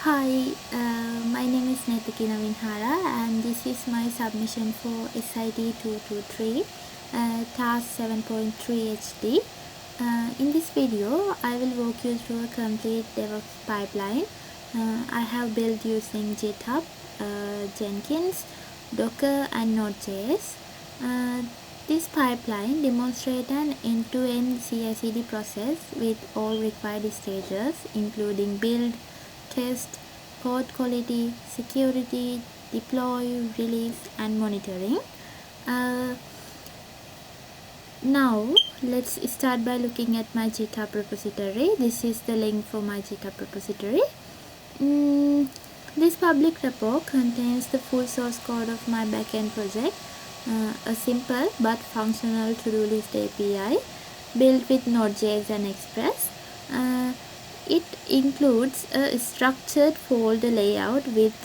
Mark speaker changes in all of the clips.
Speaker 1: Hi, my name is Netikina Vinhara and this is my submission for SIT 223 task 7.3 HD. In this video, I will walk you through a complete DevOps pipeline. I have built using GitHub, Jenkins, Docker and Node.js. This pipeline demonstrates an end-to-end CI/CD process with all required stages including build, test, code quality, security, deploy, release and monitoring. Now let's start by looking at my GitHub repository. This is the link for my GitHub repository. This public repo contains the full source code of my backend project, a simple but functional to-do list API built with Node.js and Express. It includes a structured folder layout with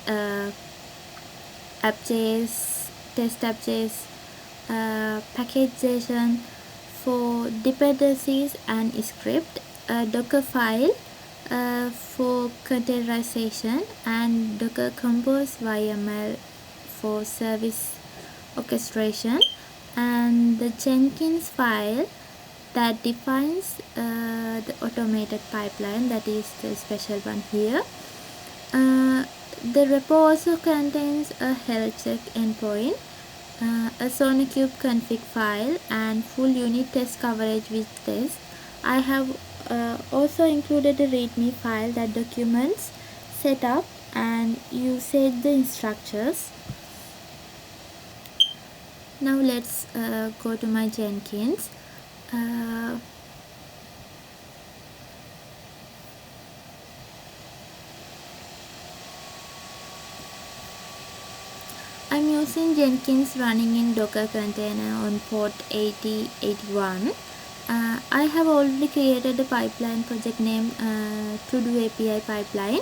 Speaker 1: app.js, test app.js, package.json for dependencies and script, a Docker file for containerization, and Docker Compose YML for service orchestration, and the Jenkins file that defines the automated pipeline, that is the special one here. The repo also contains a health check endpoint, a SonarQube config file and full unit test coverage with this. I have also included a readme file that documents setup and usage the instructions. Now let's go to my Jenkins. I'm using Jenkins running in Docker container on port 8081. I have already created a pipeline project named To-Do API pipeline.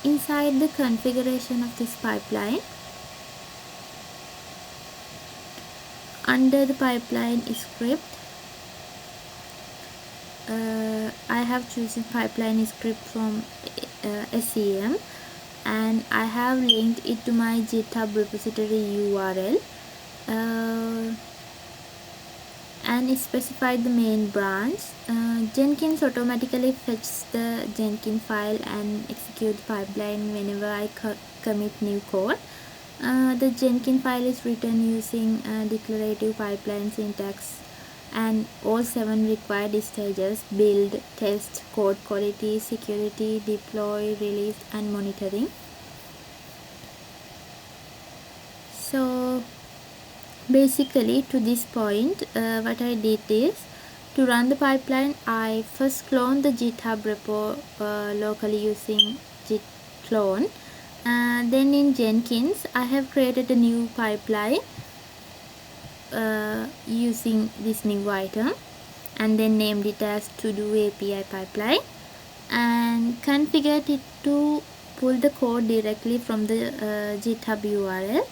Speaker 1: Inside the configuration of this pipeline, under the pipeline script, I have chosen pipeline script from SEM, and I have linked it to my GitHub repository URL, and it specified the main branch. Jenkins automatically fetches the Jenkins file and execute the pipeline whenever I commit new code. The Jenkins file is written using declarative pipeline syntax and all 7 required stages: build, test, code quality, security, deploy, release and monitoring. So basically to this point, what I did is, to run the pipeline, I first cloned the GitHub repo locally using git clone. Then in Jenkins, I have created a new pipeline using this new item and then named it as To-Do API pipeline and configured it to pull the code directly from the GitHub URL.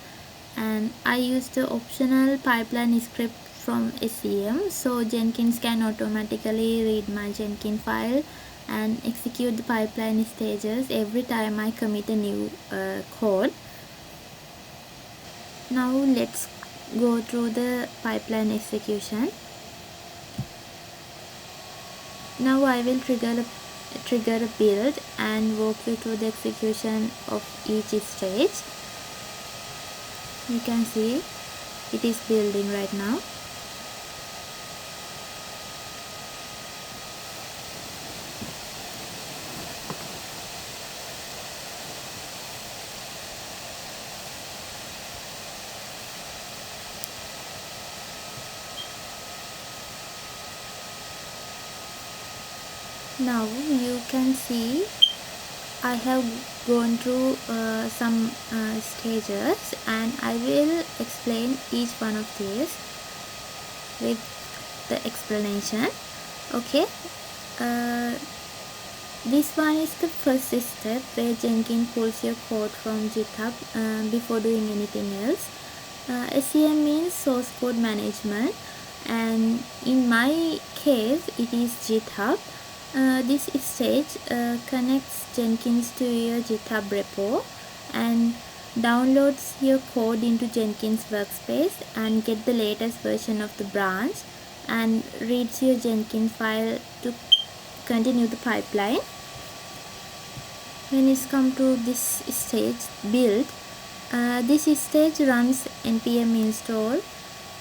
Speaker 1: And I used the optional pipeline script from SEM, so Jenkins can automatically read my Jenkins file and execute the pipeline stages every time I commit a new code. Now let's go through the pipeline execution. Now I will trigger a build and walk you through the execution of each stage. You can see it is building right now. Now you can see I have gone through some stages, and I will explain each one of these with the explanation. Okay, this one is the first step where Jenkins pulls your code from GitHub before doing anything else. SEM means source code management, and in my case it is GitHub. This stage connects Jenkins to your GitHub repo and downloads your code into Jenkins workspace and get the latest version of the branch and reads your Jenkins file to continue the pipeline. When it's come to this stage build, this stage runs npm install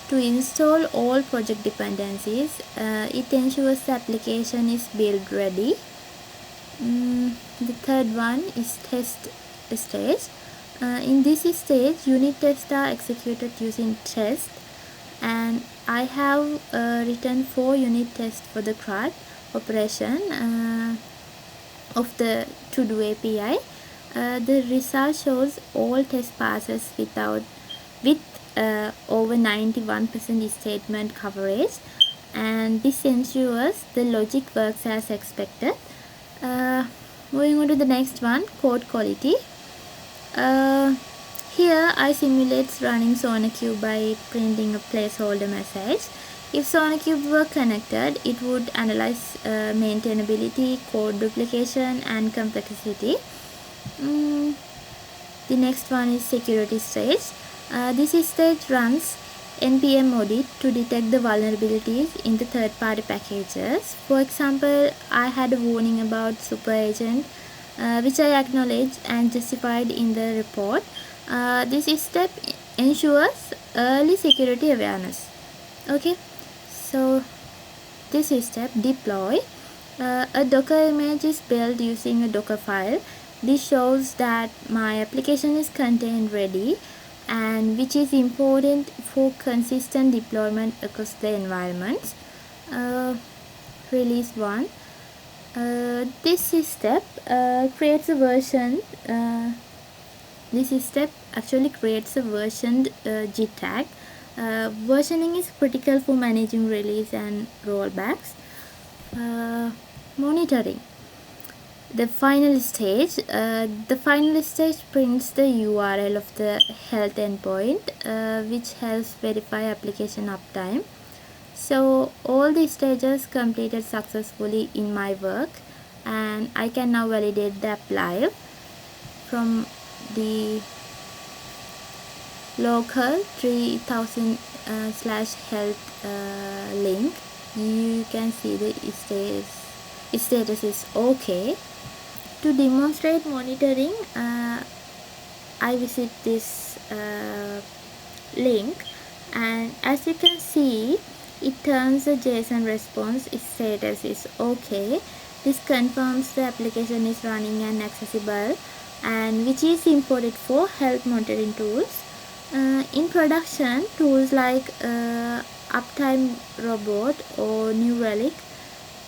Speaker 1: to install all project dependencies. It ensures the application is build ready. The third one is test stage. In this stage, unit tests are executed using test, and I have written 4 unit tests for the CRUD operation of the to-do API. The result shows all test passes with over 91% statement coverage, and this ensures the logic works as expected. Moving on to the next one, code quality. Here I simulate running SonarQube by printing a placeholder message. If SonarQube were connected, it would analyze maintainability, code duplication, and complexity. The next one is security stage. This stage runs npm audit to detect the vulnerabilities in the third-party packages. For example, I had a warning about superagent, which I acknowledged and justified in the report. This step ensures early security awareness. Okay, so this step deploy. A Docker image is built using a Docker file. This shows that my application is contained ready, and which is important for consistent deployment across the environments. Release 1. This step creates a version. This step actually creates a versioned Git tag. Versioning is critical for managing release and rollbacks. Monitoring. The final stage prints the URL of the health endpoint, which helps verify application uptime. So all the stages completed successfully in my work, and I can now validate the app live from the local 3000/health link. You can see the status is okay. To demonstrate monitoring, I visit this link, and as you can see, it turns the JSON response status is okay. This confirms the application is running and accessible, and which is important for health monitoring tools. In production, tools like Uptime Robot or New Relic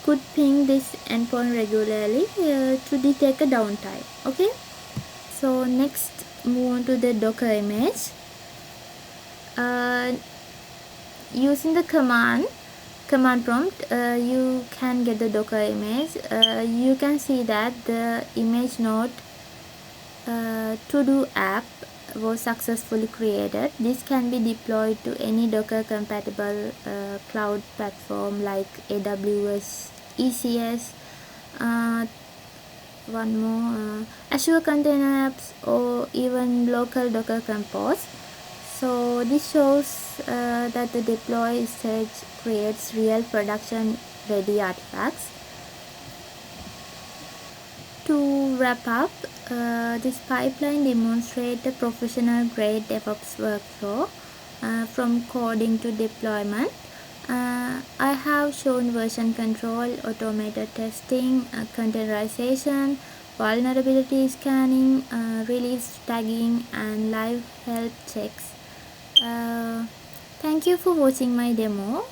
Speaker 1: could ping this endpoint regularly to detect a downtime. Okay, so next move on to the Docker image. Using the command prompt, you can get the Docker image. You can see that the image node to-do app was successfully created. This can be deployed to any Docker compatible cloud platform like AWS, ECS, one more, Azure Container Apps, or even local Docker Compose. So this shows that the deploy stage creates real production ready artifacts. To wrap up, this pipeline demonstrates a professional grade DevOps workflow from coding to deployment. I have shown version control, automated testing, containerization, vulnerability scanning, release tagging, and live health checks. Thank you for watching my demo.